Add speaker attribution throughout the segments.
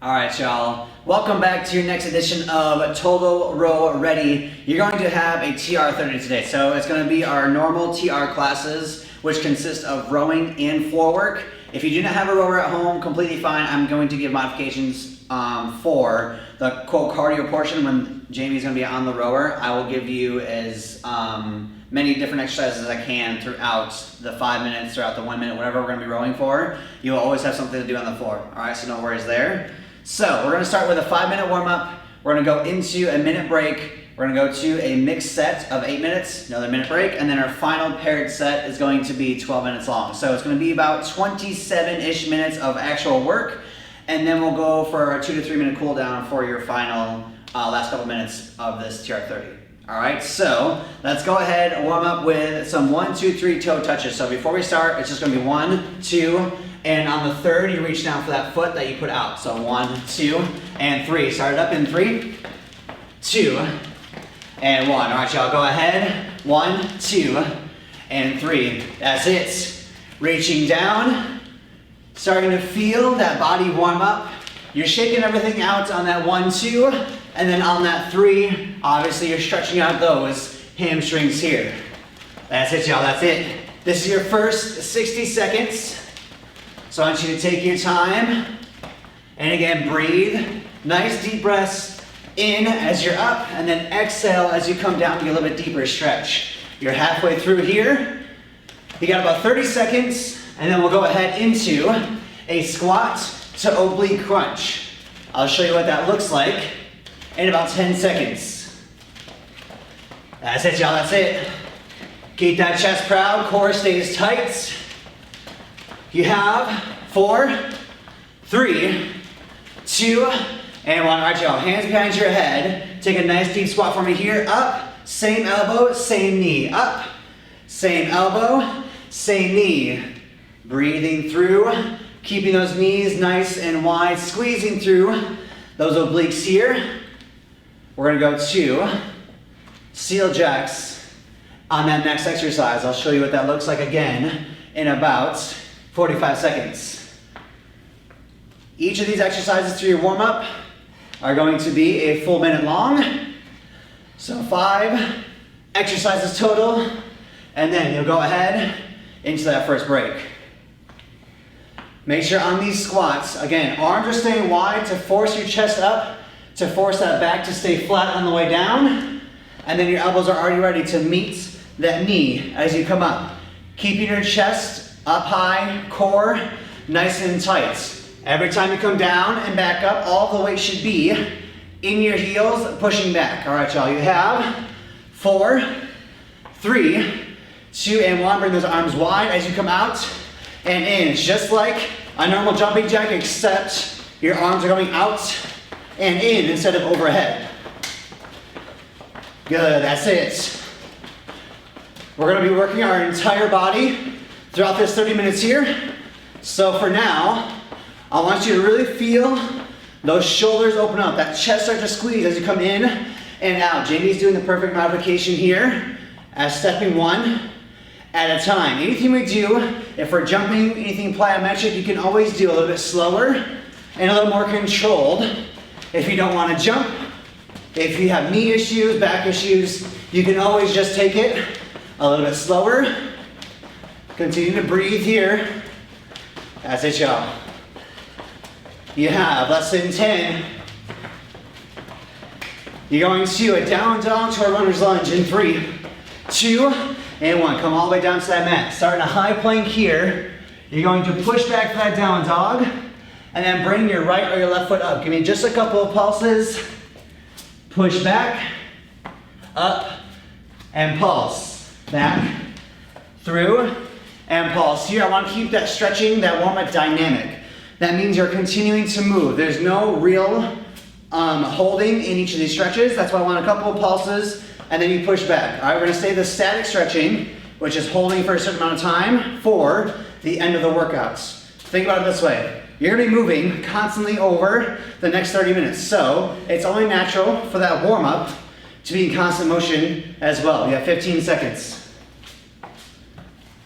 Speaker 1: All right, y'all. Welcome back to your next edition of Total Row Ready. You're going to have a TR30 today. So it's going to be our normal TR classes, which consist of rowing and floor work. If you do not have a rower at home, completely fine. I'm going to give modifications for the quote cardio portion. When Jamie's going to be on the rower, I will give you as many different exercises as I can throughout the 5 minutes, throughout the 1 minute, whatever we're going to be rowing for. You will always have something to do on the floor. All right, so no worries there. So we're going to start with a 5-minute warm-up. We're going to go into a minute break. We're going to go to a mixed set of 8 minutes, another minute break, and then our final paired set is going to be 12 minutes long. So it's going to be about 27-ish minutes of actual work, and then we'll go for a 2 to 3 minute cool down for your final last couple minutes of this TR30. All right, so let's go ahead and warm up with some 1, 2, 3 toe touches. So before we start, it's just going to be 1, 2, and on the third, you reach down for that foot that you put out. So 1, 2, and 3. Start it up in 3, 2, and 1. All right, y'all, go ahead. 1, 2, and 3. That's it. Reaching down, starting to feel that body warm up. You're shaking everything out on that 1, 2, and then on that 3, obviously you're stretching out those hamstrings here. That's it, y'all, that's it. This is your first 60 seconds. So I want you to take your time, and again, breathe. Nice deep breaths in as you're up, and then exhale as you come down to get a little bit deeper stretch. You're halfway through here. You got about 30 seconds, and then we'll go ahead into a squat to oblique crunch. I'll show you what that looks like in about 10 seconds. That's it, y'all, that's it. Keep that chest proud, core stays tight. You have 4, 3, 2, and 1. All right, y'all, hands behind your head. Take a nice deep squat for me here. Up, same elbow, same knee. Up, same elbow, same knee. Breathing through, keeping those knees nice and wide, squeezing through those obliques here. We're gonna go to seal jacks on that next exercise. I'll show you what that looks like again in about 45 seconds. Each of these exercises through your warm-up are going to be a full minute long. So 5 exercises total, and then you'll go ahead into that first break. Make sure on these squats, again, arms are staying wide to force your chest up, to force that back to stay flat on the way down, and then your elbows are already ready to meet that knee as you come up. Keeping your chest up high, core nice and tight. Every time you come down and back up, all the weight should be in your heels, pushing back. All right, y'all, you have 4, 3, 2, and 1. Bring those arms wide as you come out and in. It's just like a normal jumping jack, except your arms are going out and in instead of overhead. Good, that's it. We're gonna be working our entire body throughout this 30 minutes here. So for now, I want you to really feel those shoulders open up, that chest start to squeeze as you come in and out. Jamie's doing the perfect modification here as stepping 1 at a time. Anything we do, if we're jumping, anything plyometric, you can always do a little bit slower and a little more controlled. If you don't want to jump, if you have knee issues, back issues, you can always just take it a little bit slower. Continue to breathe here. That's it, y'all. You have less than 10. You're going to a down dog to a runner's lunge in 3, 2, and 1. Come all the way down to that mat. Starting a high plank here. You're going to push back for that down dog, and then bring your right or your left foot up. Give me just a couple of pulses. Push back, up, and pulse. Back, through, and pulse. Here, I want to keep that stretching, that warm-up dynamic. That means you're continuing to move. There's no real holding in each of these stretches. That's why I want a couple of pulses, and then you push back. All right, we're gonna stay the static stretching, which is holding for a certain amount of time for the end of the workouts. Think about it this way. You're gonna be moving constantly over the next 30 minutes. So it's only natural for that warm-up to be in constant motion as well. You have 15 seconds.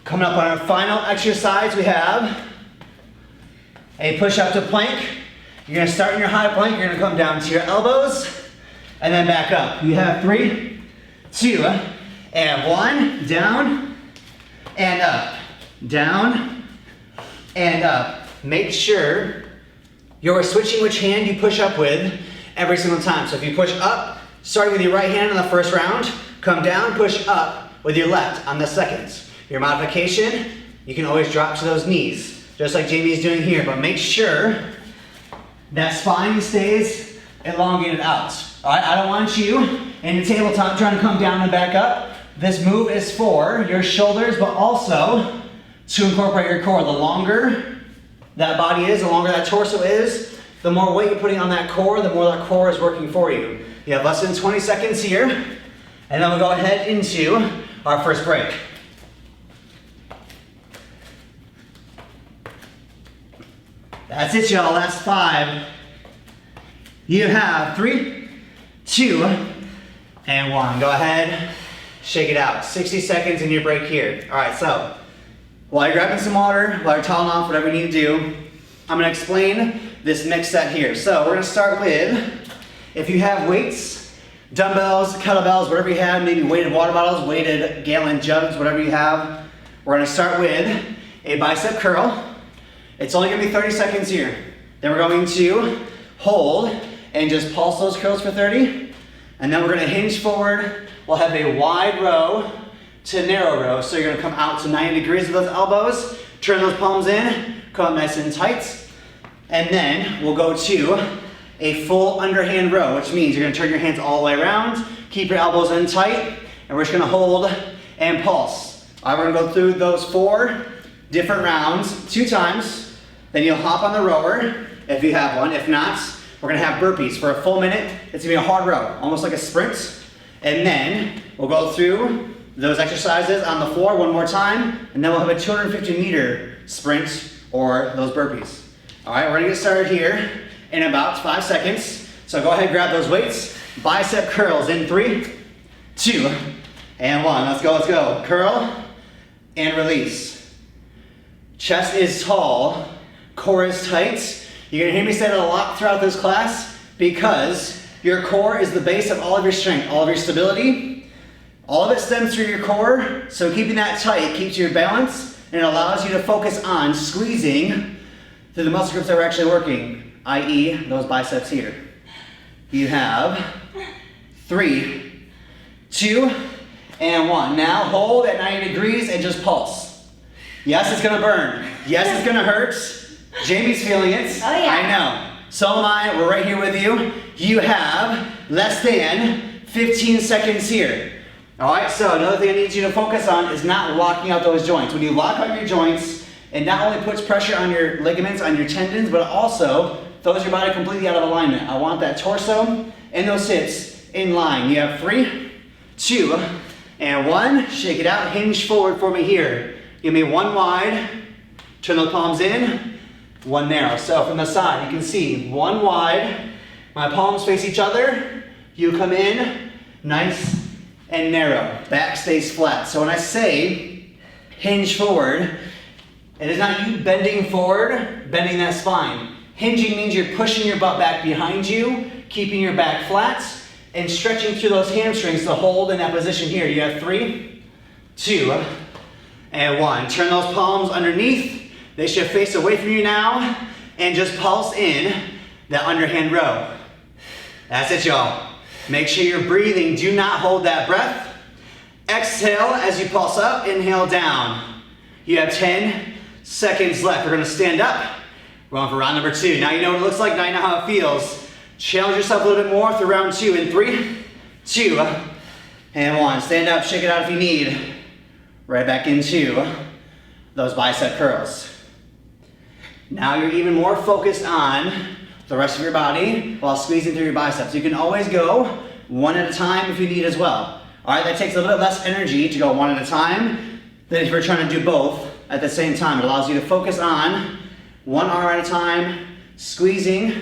Speaker 1: Coming up on our final exercise, we have a push up to plank You're gonna start in your high plank, you're gonna come down to your elbows, and then back up. You have 3, 2, and 1, down, and up, down, and up. Make sure you're switching which hand you push up with every single time. So if you push up, starting with your right hand on the first round, come down, push up with your left on the second. Your modification, you can always drop to those knees, just like Jamie's doing here, but make sure that spine stays elongated out. All right, I don't want you in the tabletop trying to come down and back up. This move is for your shoulders, but also to incorporate your core. The longer that body is, the longer that torso is, the more weight you're putting on that core, the more that core is working for you. You have less than 20 seconds here, and then we'll go ahead into our first break. That's it, y'all. Last 5. You have 3, 2, and 1. Go ahead, shake it out. 60 seconds in your break here. All right, so while you're grabbing some water, while you're toweling off, whatever you need to do, I'm gonna explain this mix set here. So we're gonna start with, if you have weights, dumbbells, kettlebells, whatever you have, maybe weighted water bottles, weighted gallon jugs, whatever you have, we're gonna start with a bicep curl. It's only gonna be 30 seconds here. Then we're going to hold and just pulse those curls for 30. And then we're gonna hinge forward. We'll have a wide row to narrow row. So you're gonna come out to 90 degrees with those elbows, turn those palms in, come up nice and tight. And then we'll go to a full underhand row, which means you're gonna turn your hands all the way around, keep your elbows in tight, and we're just gonna hold and pulse. All right, we're gonna go through those 4 different rounds 2 times. Then you'll hop on the rower if you have one. If not, we're gonna have burpees for a full minute. It's gonna be a hard row, almost like a sprint. And then we'll go through those exercises on the floor one more time, and then we'll have a 250-meter sprint or those burpees. All right, we're gonna get started here in about 5 seconds. So go ahead, grab those weights. Bicep curls in 3, 2, and 1. Let's go, let's go. Curl and release. Chest is tall. Core is tight. You're gonna hear me say that a lot throughout this class because your core is the base of all of your strength, all of your stability. All of it stems through your core, so keeping that tight keeps your balance and it allows you to focus on squeezing through the muscle groups that are actually working, i.e. those biceps here. You have 3, 2, and 1. Now hold at 90 degrees and just pulse. Yes, it's gonna burn. Yes, it's gonna hurt. Jamie's feeling it.
Speaker 2: Oh yeah.
Speaker 1: I know. So am I. We're right here with you. You have less than 15 seconds here. All right, so another thing I need you to focus on is not locking out those joints. When you lock out your joints, it not only puts pressure on your ligaments, on your tendons, but also throws your body completely out of alignment. I want that torso and those hips in line. You have 3, 2, and 1. Shake it out. Hinge forward for me here. Give me 1 wide. Turn the palms in. 1 narrow. So from the side, you can see 1 wide. My palms face each other. You come in, nice and narrow. Back stays flat. So when I say hinge forward, it is not you bending forward, bending that spine. Hinging means you're pushing your butt back behind you, keeping your back flat, and stretching through those hamstrings to hold in that position here. You have 3, 2, and 1. Turn those palms underneath. They should face away from you now, and just pulse in that underhand row. That's it, y'all. Make sure you're breathing. Do not hold that breath. Exhale as you pulse up, inhale down. You have 10 seconds left. We're gonna stand up. We're going for round number 2. Now you know what it looks like, now you know how it feels. Challenge yourself a little bit more through round 2 in 3, 2, and 1. Stand up, shake it out if you need. Right back into those bicep curls. Now you're even more focused on the rest of your body while squeezing through your biceps. You can always go 1 at a time if you need as well. All right, that takes a little bit less energy to go 1 at a time than if you're trying to do both at the same time. It allows you to focus on 1 arm at a time, squeezing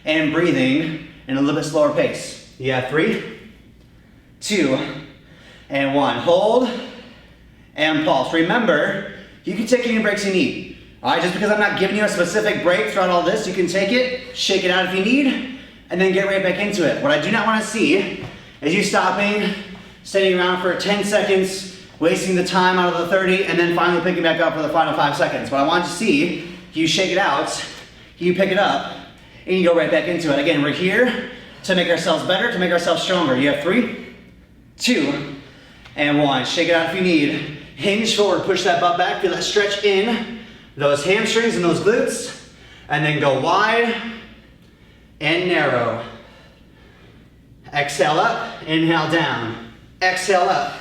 Speaker 1: and breathing in a little bit slower pace. You have 3, 2, and 1. Hold and pulse. Remember, you can take any breaks you need. All right, just because I'm not giving you a specific break throughout all this, you can take it, shake it out if you need, and then get right back into it. What I do not want to see is you stopping, standing around for 10 seconds, wasting the time out of the 30, and then finally picking back up for the final 5 seconds. What I want to see, you shake it out, you pick it up, and you go right back into it. Again, we're here to make ourselves better, to make ourselves stronger. You have 3, 2, and 1. Shake it out if you need. Hinge forward, push that butt back, feel that stretch in those hamstrings and those glutes, and then go wide and narrow. Exhale up, inhale down. Exhale up,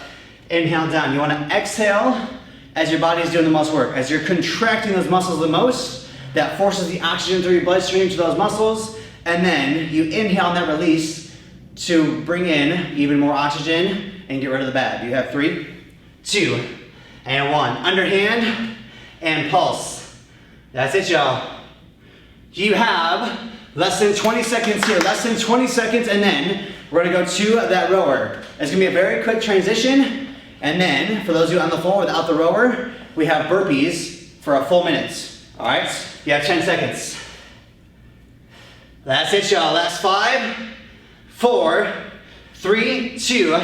Speaker 1: inhale down. You want to exhale as your body is doing the most work. As you're contracting those muscles the most, that forces the oxygen through your bloodstream to those muscles, and then you inhale and then release to bring in even more oxygen and get rid of the bad. You have 3, 2, and 1. Underhand and pulse. That's it, y'all. You have less than 20 seconds here, less than 20 seconds, and then we're gonna go to that rower. It's gonna be a very quick transition, and then for those of you on the floor without the rower, we have burpees for a full minute. All right, you have 10 seconds. That's it, y'all. Last 5, 4, 3, 2,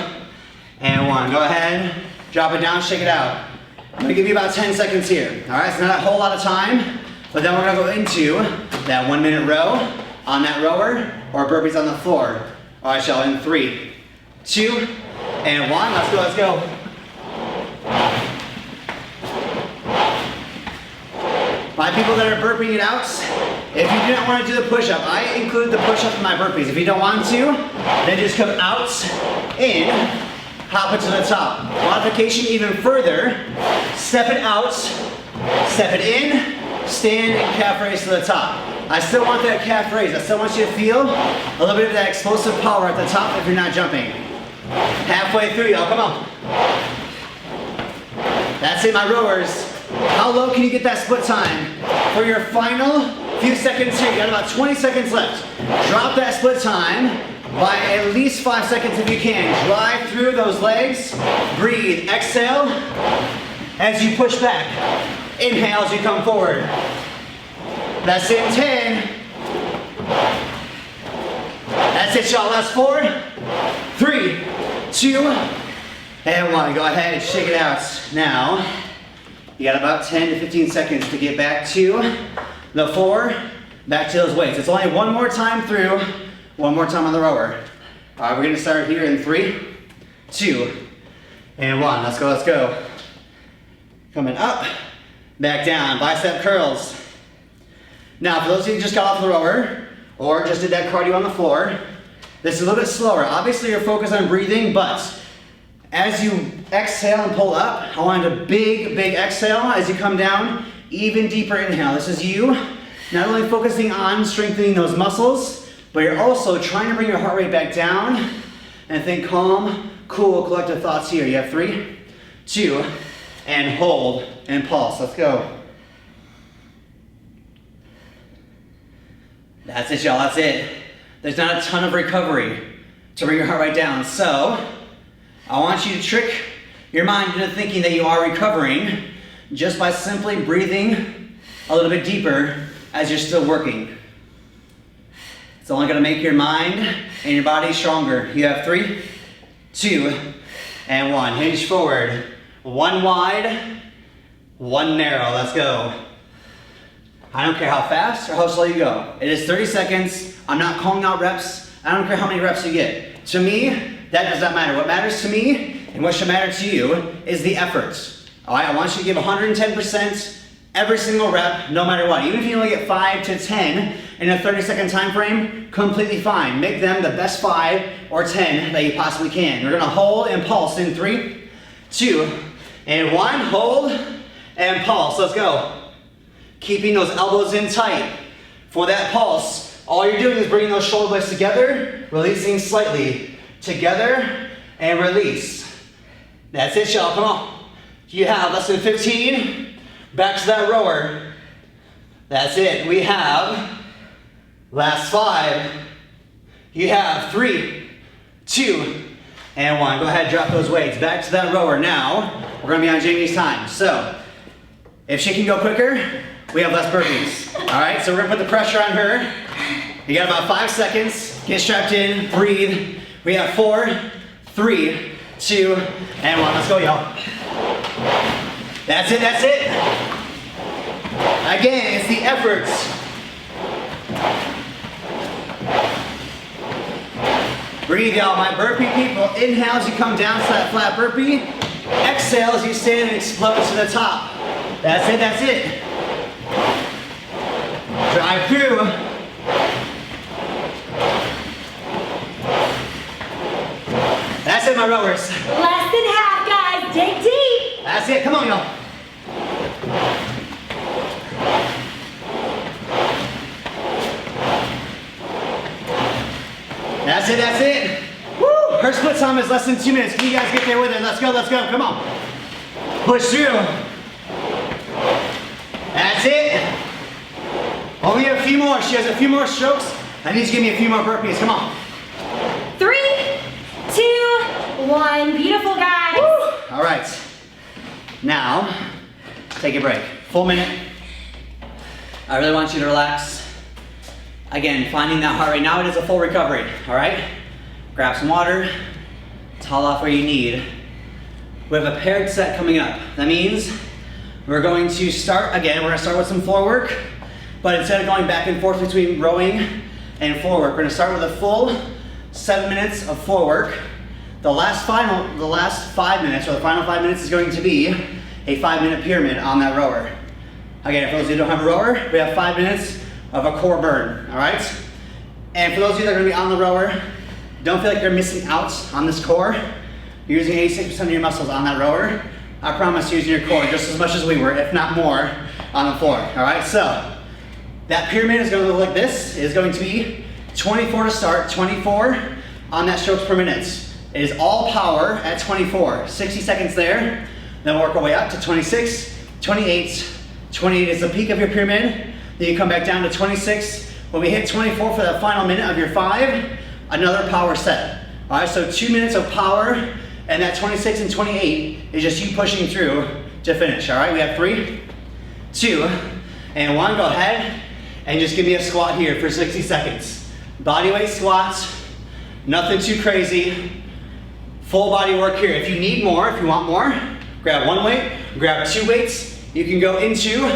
Speaker 1: and 1. Go ahead, drop it down, shake it out. I'm gonna give you about 10 seconds here. All right, it's not a whole lot of time, but then we're gonna go into that 1 minute row on that rower or burpees on the floor. All right, y'all, in 3, 2, and 1. Let's go, let's go. My people that are burping it out, if you do not want to do the push-up, I include the push-up in my burpees. If you don't want to, then just come out, in, hop it to the top. Modification even further, step it out, step it in, stand and calf raise to the top. I still want that calf raise. I still want you to feel a little bit of that explosive power at the top if you're not jumping. Halfway through, y'all, come on. That's it, my rowers. How low can you get that split time? For your final few seconds here, you got about 20 seconds left. Drop that split time by at least 5 seconds if you can. Drive through those legs. Breathe. Exhale as you push back. Inhale as you come forward. That's in 10. That's it, y'all. Last 4, 3, 2, and 1. Go ahead and shake it out. Now, you got about 10 to 15 seconds to get back to the 4, back to those weights. It's only one more time through, one more time on the rower. All right, we're gonna start here in 3, 2, and 1. Let's go, let's go. Coming up, back down, bicep curls. Now, for those of you who just got off the rower, or just did that cardio on the floor, this is a little bit slower. Obviously, you're focused on breathing, but as you exhale and pull up, I want a big, big exhale as you come down, even deeper inhale. This is you not only focusing on strengthening those muscles, but you're also trying to bring your heart rate back down and think calm, cool, collective thoughts here. You have 3, 2, and hold and pulse. Let's go. That's it, y'all, that's it. There's not a ton of recovery to bring your heart rate down. So, I want you to trick your mind into thinking that you are recovering just by simply breathing a little bit deeper as you're still working. It's only going to make your mind and your body stronger. You have 3, 2, and 1. Hinge forward. 1 wide, 1 narrow. Let's go. I don't care how fast or how slow you go. It is 30 seconds. I'm not calling out reps. I don't care how many reps you get. To me, that does not matter. What matters to me and what should matter to you is the effort. All right, I want you to give 110% every single rep, no matter what. Even if you only get 5 to 10 in a 30-second time frame, completely fine. Make them the best 5 or 10 that you possibly can. We're gonna hold and pulse in 3, 2, and 1. Hold and pulse. Let's go. Keeping those elbows in tight. For that pulse, all you're doing is bringing those shoulder blades together, releasing slightly. Together and release. That's it, y'all. Come on. You have less than 15. Back to that rower. That's it. We have last 5. You have 3, 2, and 1. Go ahead, drop those weights. Back to that rower. Now, we're going to be on Jamie's time. So, If she can go quicker, we have less burpees. All right, so we're gonna put the pressure on her. You got about 5 seconds. Get strapped in, breathe. We have 4, 3, 2, and 1. Let's go, y'all. That's it, that's it. Again, it's the efforts. Breathe, y'all. My burpee people. Inhale as you come down to that flat burpee. Exhale as you stand and explode to the top. That's it, that's it. Drive through. That's it, my rowers.
Speaker 2: Less than half, guys. Dig deep.
Speaker 1: That's it. Come on, y'all. That's it, that's it. Woo! Her split time is less than 2 minutes. Can you guys get there with it? Let's go, let's go. Come on. Push through. That's it. Only a few more. She has a few more strokes. I need you to give me a few more burpees. Come on.
Speaker 2: 3, 2, 1. Beautiful, guys.
Speaker 1: Woo! All right. Now, take a break. Full minute. I really want you to relax. Again, finding that heart rate. Now it is a full recovery, all right? Grab some water, towel off where you need. We have a paired set coming up. That means we're going to start, again, we're gonna start with some floor work, but instead of going back and forth between rowing and floor work, we're gonna start with a full 7 minutes of floor work. The last 5 minutes, or the final 5 minutes, is going to be a 5-minute pyramid on that rower. Again, for those of you who don't have a rower, we have 5 minutes of a core burn, all right? And for those of you that are gonna be on the rower, don't feel like you're missing out on this core. You're using 86% of your muscles on that rower. I promise you're using your core just as much as we were, if not more, on the floor, all right? So, that pyramid is gonna look like this. It is going to be 24 to start, 24 on that strokes per minute. It is all power at 24, 60 seconds there. Then we'll work our way up to 26, 28. 28 is the peak of your pyramid. Then you come back down to 26. When we hit 24 for that final minute of your 5, another power set. All right, so 2 minutes of power, and that 26 and 28 is just you pushing through to finish. All right, we have 3, 2, and 1. Go ahead and just give me a squat here for 60 seconds. Body weight squats, nothing too crazy. Full body work here. If you need more, if you want more, grab 1 weight, grab 2 weights. You can go into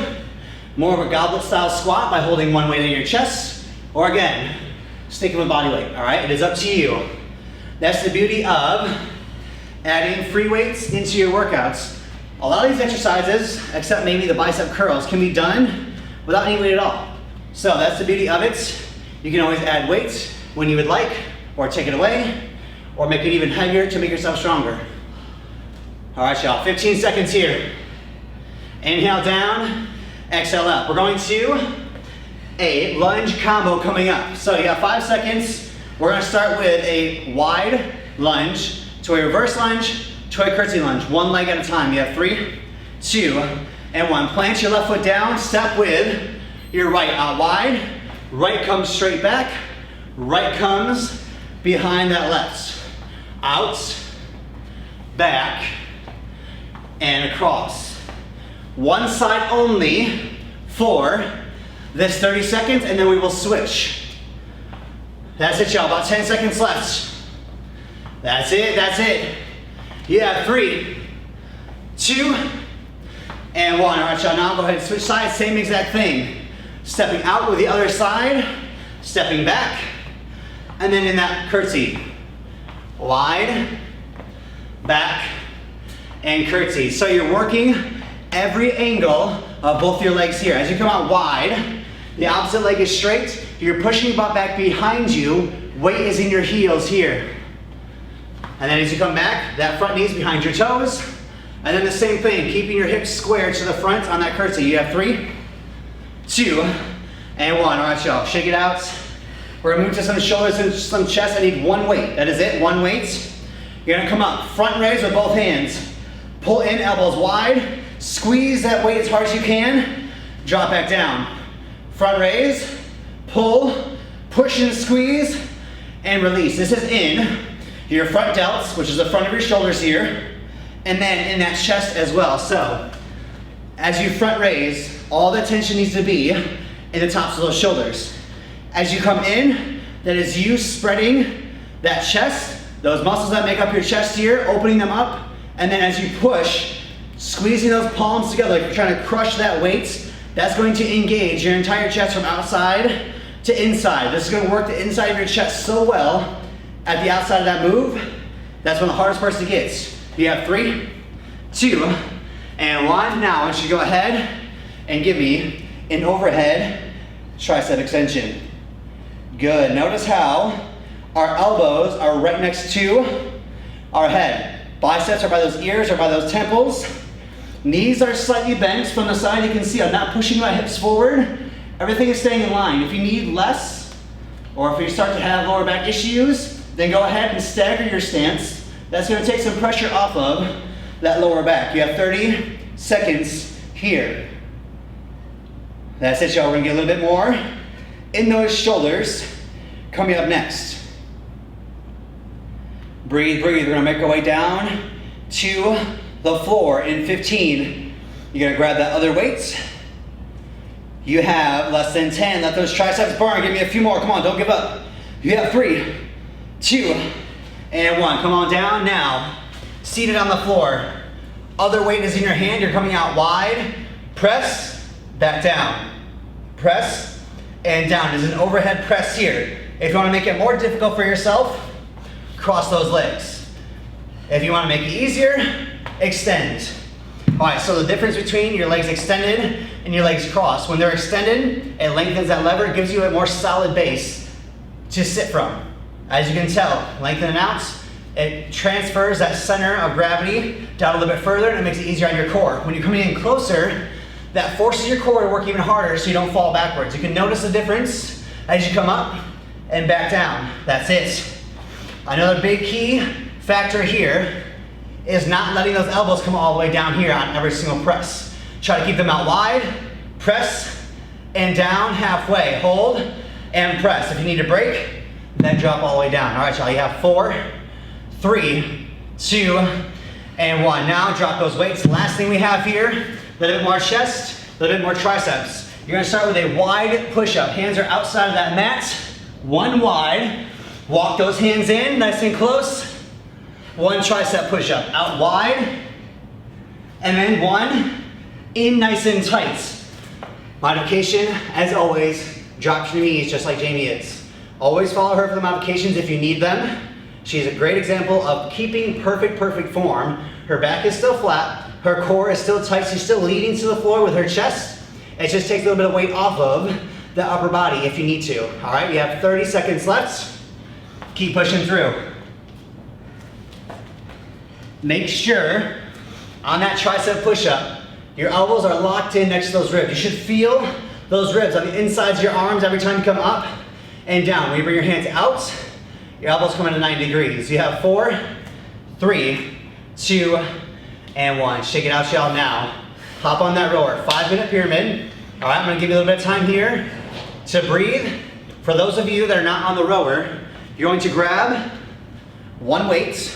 Speaker 1: more of a goblet style squat by holding 1 weight in your chest, or again, sticking with body weight, all right? It is up to you. That's the beauty of adding free weights into your workouts. A lot of these exercises, except maybe the bicep curls, can be done without any weight at all. So that's the beauty of it. You can always add weights when you would like, or take it away, or make it even heavier to make yourself stronger. All right, y'all, 15 seconds here. Inhale down, exhale up. We're going to a lunge combo coming up. So you got 5 seconds. We're gonna start with a wide lunge to a reverse lunge to a curtsy lunge, 1 leg at a time. You have 3, 2, and 1. Plant your left foot down, step with your right out wide. Right comes straight back, right comes behind that left. Out, back, and across. One side only for this 30 seconds, and then we will switch. That's it, y'all. About 10 seconds left. That's it, that's it. You have 3, 2, and 1. All right, y'all, now go ahead and switch sides, same exact thing. Stepping out with the other side, stepping back, and then in that curtsy. Wide, back, and curtsy. So you're working every angle of both your legs here. As you come out wide, the opposite leg is straight. You're pushing your butt back behind you. Weight is in your heels here. And then as you come back, that front knee is behind your toes. And then the same thing, keeping your hips squared to the front on that curtsy. You have 3, 2, and 1. All right, y'all, shake it out. We're gonna move to some shoulders and some chest. I need 1 weight. That is it, 1 weight. You're gonna come up, front raise with both hands. Pull in, elbows wide. Squeeze that weight as hard as you can. Drop back down. Front raise, pull, push and squeeze, and release. This is in your front delts, which is the front of your shoulders here, and then in that chest as well. So As you front raise, all the tension needs to be in the tops of those shoulders. As you come in, that is you spreading that chest, those muscles that make up your chest here, opening them up, and then as you push, squeezing those palms together like you're trying to crush that weight, that's going to engage your entire chest from outside to inside. This is going to work the inside of your chest so well at the outside of that move. That's one of the hardest parts to get. You have 3, 2, and 1. Now I want you to go ahead and give me an overhead tricep extension. Good. Notice how our elbows are right next to our head. Biceps are by those ears or by those temples. Knees are slightly bent from the side. You can see I'm not pushing my hips forward. Everything is staying in line. If you need less, or if you start to have lower back issues, then go ahead and stagger your stance. That's going to take some pressure off of that lower back. You have 30 seconds here. That's it, y'all. We're going to get a little bit more in those shoulders. Coming up next. Breathe, breathe. We're going to make our way down to the floor in 15. You're going to grab that other weight. You have less than 10. Let those triceps burn. Give me a few more. Come on, don't give up. You have 3, 2, and 1. Come on down now. Seated on the floor. Other weight is in your hand. You're coming out wide. Press, back down. Press, and down. There's an overhead press here. If you want to make it more difficult for yourself, cross those legs. If you want to make it easier, extend. All right, so the difference between your legs extended and your legs crossed. When they're extended, it lengthens that lever, gives you a more solid base to sit from. As you can tell, lengthening out, it transfers that center of gravity down a little bit further and it makes it easier on your core. When you're coming in closer, that forces your core to work even harder so you don't fall backwards. You can notice the difference as you come up and back down. That's it. Another big key factor here is not letting those elbows come all the way down here on every single press. Try to keep them out wide, press, and down halfway. Hold and press. If you need to break, then drop all the way down. All right, y'all, you have 4, 3, 2, and 1. Now drop those weights. Last thing we have here, a little bit more chest, a little bit more triceps. You're gonna start with a wide push-up. Hands are outside of that mat, 1 wide. Walk those hands in, nice and close. 1 tricep push-up, out wide, and then 1 in nice and tight. Modification, as always, drop your knees just like Jamie is. Always follow her for the modifications if you need them. She's a great example of keeping perfect form. Her back is still flat, her core is still tight, she's still leading to the floor with her chest. It just takes a little bit of weight off of the upper body if you need to. All right, you have 30 seconds left. Keep pushing through. Make sure on that tricep push-up, your elbows are locked in next to those ribs. You should feel those ribs on the insides of your arms every time you come up and down. When you bring your hands out, your elbows come into 90 degrees. You have 4, 3, 2, and 1. Shake it out, y'all, now. Hop on that rower. 5-minute pyramid. All right, I'm gonna give you a little bit of time here to breathe. For those of you that are not on the rower, you're going to grab 1 weight.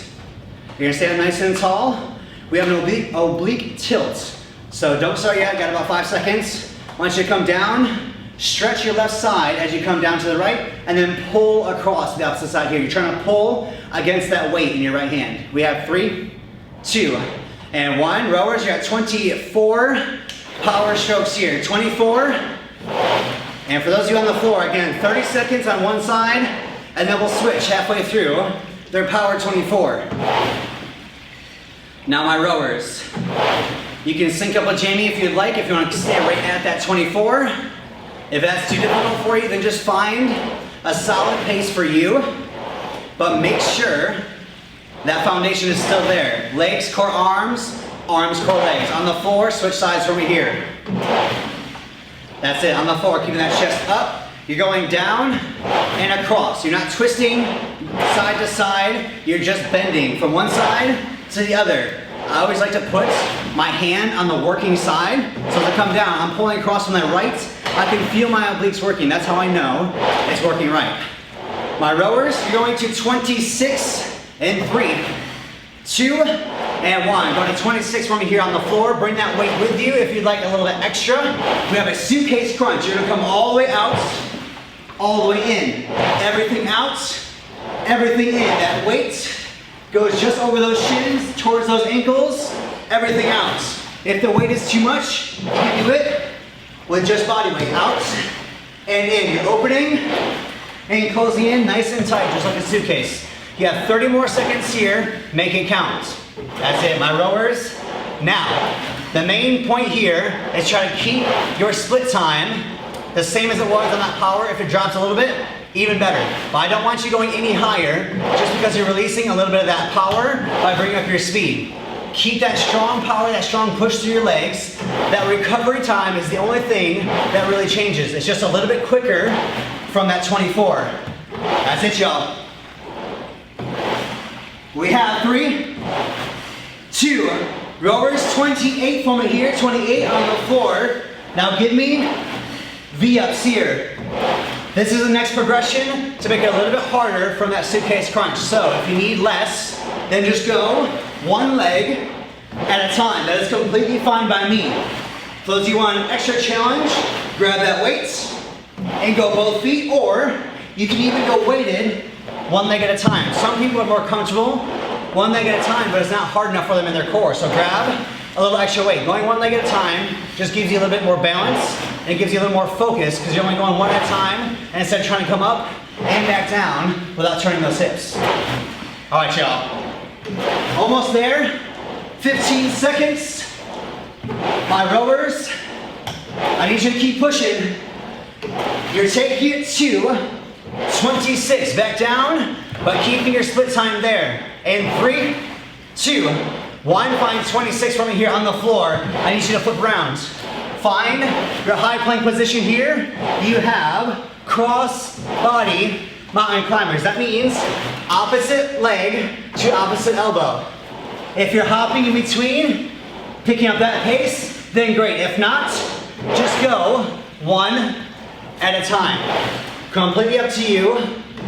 Speaker 1: You're gonna stand nice and tall. We have an oblique tilt. So don't start yet, got about 5 seconds. I want you to come down, stretch your left side as you come down to the right, and then pull across the opposite side here. You're trying to pull against that weight in your right hand. We have 3, 2, and 1. Rowers, you're at 24 power strokes here. 24. And for those of you on the floor, again, 30 seconds on one side, and then we'll switch halfway through. They're power 24. Now my rowers. You can sync up with Jamie if you'd like, if you want to stay right at that 24. If that's too difficult for you, then just find a solid pace for you. But make sure that foundation is still there. Legs, core, arms, arms, core, legs. On the floor, switch sides for me here. That's it, on the floor, keeping that chest up. You're going down and across. You're not twisting side to side, you're just bending from one side to the other. I always like to put my hand on the working side, so as I come down, I'm pulling across from the right, I can feel my obliques working. That's how I know it's working right. My rowers, you're going to 26 and 3, 2, and 1. Go to 26 from here on the floor. Bring that weight with you if you'd like a little bit extra. We have a suitcase crunch. You're gonna come all the way out, all the way in. Everything out, everything in. That weight goes just over those shins, towards those ankles, everything out. If the weight is too much, you can do it with just body weight. Out and in. You're opening and closing in nice and tight, just like a suitcase. You have 30 more seconds here. Make it count. That's it, my rowers. Now, the main point here is try to keep your split time the same as it was on that power. If it drops a little bit, even better. But I don't want you going any higher just because you're releasing a little bit of that power by bringing up your speed. Keep that strong power, that strong push through your legs. That recovery time is the only thing that really changes. It's just a little bit quicker from that 24. That's it, y'all. We have 3, 2, rowers, 28 from here, 28 on the floor. Now give me V-ups here. This is the next progression to make it a little bit harder from that suitcase crunch. So if you need less, then just go one leg at a time. That is completely fine by me. For those of you who want an extra challenge, grab that weight and go both feet, or you can even go weighted one leg at a time. Some people are more comfortable one leg at a time, but it's not hard enough for them in their core. So grab a little extra weight. Going one leg at a time just gives you a little bit more balance and it gives you a little more focus because you're only going one at a time, and instead of trying to come up and back down without turning those hips. All right, y'all. Almost there. 15 seconds. My rowers, I need you to keep pushing. You're taking it to 26. Back down, but keeping your split time there. And 3, 2, 1. Find 26 from here on the floor. I need you to flip around. Find your high plank position here. You have cross body mountain climbers. That means opposite leg to opposite elbow. If you're hopping in between, picking up that pace, then great. If not, just go one at a time. Completely up to you.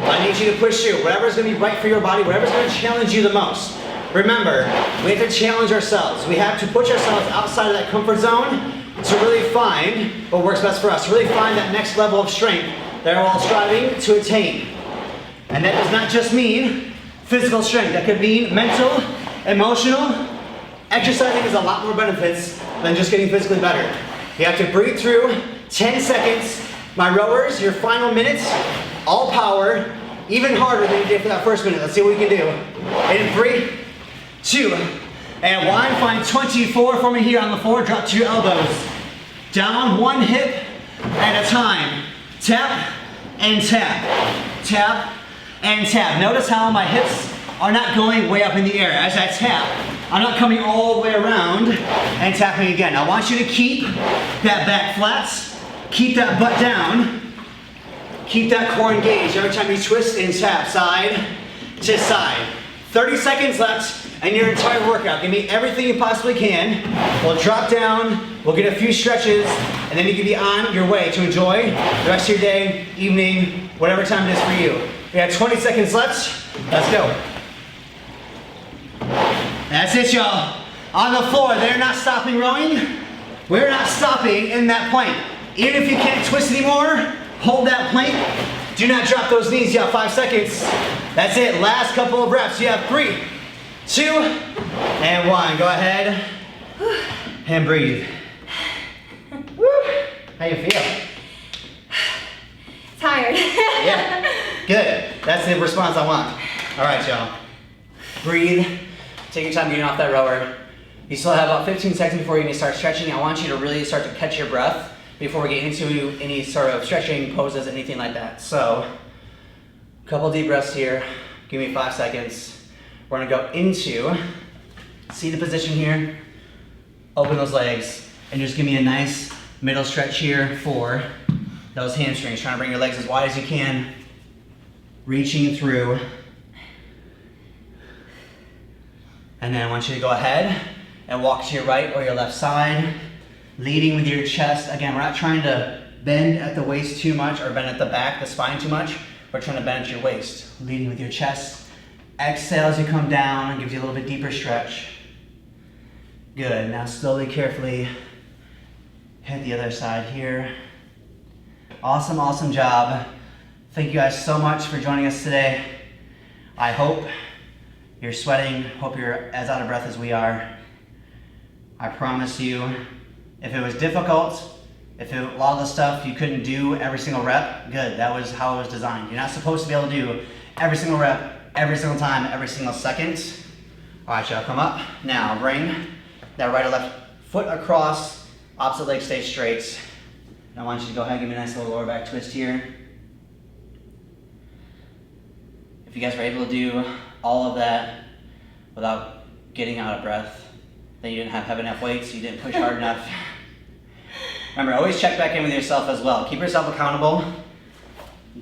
Speaker 1: I need you to push through whatever's going to be right for your body, whatever's going to challenge you the most. Remember, we have to challenge ourselves. We have to push ourselves outside of that comfort zone to really find what works best for us, to really find that next level of strength that we're all striving to attain. And that does not just mean physical strength. That could mean mental, emotional. Exercising has a lot more benefits than just getting physically better. You have to breathe through 10 seconds. My rowers, your final minutes, all power, even harder than you did for that first minute. Let's see what we can do. In 3, 2, and 1. Find 24 from here on the floor. Drop to your elbows. Down one hip at a time. Tap and tap. Tap and tap. Notice how my hips are not going way up in the air. As I tap, I'm not coming all the way around and tapping again. I want you to keep that back flat. Keep that butt down. Keep that core engaged every time you twist and tap side to side. 30 seconds left and your entire workout. Give me everything you possibly can. We'll drop down, we'll get a few stretches, and then you can be on your way to enjoy the rest of your day, evening, whatever time it is for you. We have 20 seconds left. Let's go. That's it, y'all. On the floor, they're not stopping rowing. We're not stopping in that plank. Even if you can't twist anymore, hold that plank. Do not drop those knees. You have 5 seconds. That's it. Last couple of reps. You have 3, 2, and 1. Go ahead and breathe. How you feel?
Speaker 2: Tired.
Speaker 1: Yeah. Good. That's the response I want. All right, y'all. Breathe. Take your time getting off that rower. You still have about 15 seconds before you need to start stretching. I want you to really start to catch your breath before we get into any sort of stretching poses, anything like that. So, a couple deep breaths here. Give me 5 seconds. We're gonna go into seated position here. Open those legs and just give me a nice middle stretch here for those hamstrings. Trying to bring your legs as wide as you can. Reaching through. And then I want you to go ahead and walk to your right or your left side, leading with your chest. Again, we're not trying to bend at the waist too much or bend at the back, the spine too much. We're trying to bend at your waist, leading with your chest. Exhale as you come down and gives you a little bit deeper stretch. Good, now slowly, carefully hit the other side here. Awesome, awesome job. Thank you guys so much for joining us today. I hope you're sweating, hope you're as out of breath as we are. I promise you, if it was difficult, a lot of the stuff you couldn't do every single rep, good, that was how it was designed. You're not supposed to be able to do every single rep, every single time, every single second. All right, y'all, come up. Now, bring that right or left foot across, opposite leg stays straight. Now I want you to go ahead and give me a nice little lower back twist here. If you guys were able to do all of that without getting out of breath, then you didn't have enough weights, you didn't push hard enough. Remember, always check back in with yourself as well. Keep yourself accountable.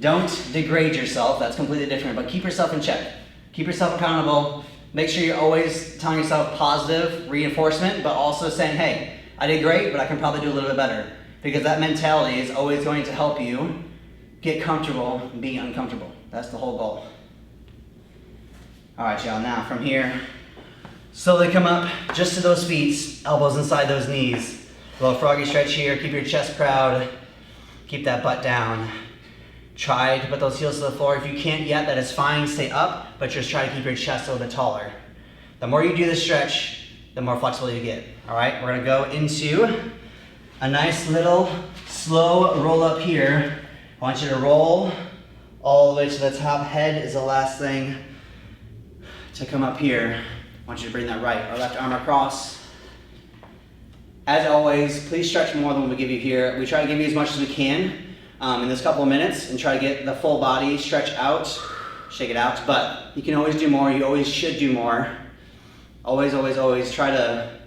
Speaker 1: Don't degrade yourself, that's completely different, but keep yourself in check. Keep yourself accountable. Make sure you're always telling yourself positive reinforcement, but also saying, hey, I did great, but I can probably do a little bit better. Because that mentality is always going to help you get comfortable being uncomfortable. That's the whole goal. All right, y'all, now from here, slowly come up just to those feet, elbows inside those knees. A little froggy stretch here, keep your chest proud, keep that butt down. Try to put those heels to the floor. If you can't yet, that is fine, stay up, but just try to keep your chest a little bit taller. The more you do this stretch, the more flexible you get. All right, we're gonna go into a nice little slow roll up here. I want you to roll all the way to the top. Head is the last thing to come up here. I want you to bring that right or left arm across. As always, please stretch more than what we give you here. We try to give you as much as we can in this couple of minutes and try to get the full body stretch out, shake it out, but you can always do more. You always should do more. Always, always, always try to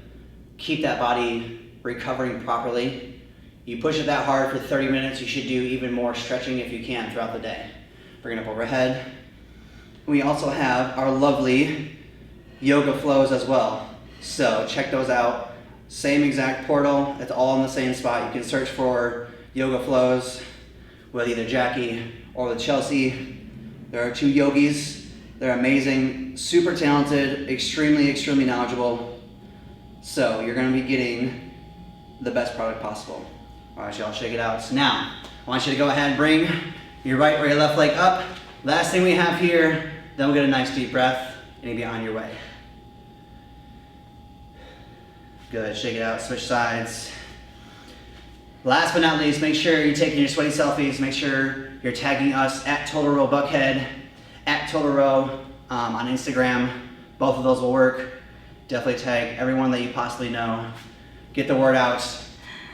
Speaker 1: keep that body recovering properly. You push it that hard for 30 minutes, you should do even more stretching if you can throughout the day. Bring it up overhead. We also have our lovely yoga flows as well. So check those out. Same exact portal, it's all in the same spot. You can search for yoga flows with either Jackie or with Chelsea. There are two yogis. They're amazing, super talented, extremely, extremely knowledgeable. So you're gonna be getting the best product possible. All right, y'all, shake it out. So now, I want you to go ahead and bring your right or your left leg up. Last thing we have here, then we'll get a nice deep breath and you'll be on your way. Good, shake it out, switch sides. Last but not least, make sure you're taking your sweaty selfies. Make sure you're tagging us at Total Row Buckhead, at Total Row on Instagram. Both of those will work. Definitely tag everyone that you possibly know. Get the word out.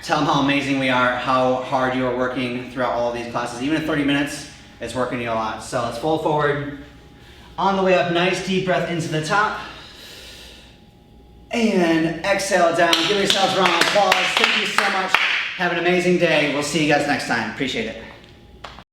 Speaker 1: Tell them how amazing we are, how hard you are working throughout all of these classes. Even in 30 minutes, it's working you a lot. So let's fold forward. On the way up, nice deep breath into the top. And exhale down. Give yourselves a round of applause. Thank you so much. Have an amazing day. We'll see you guys next time. Appreciate it.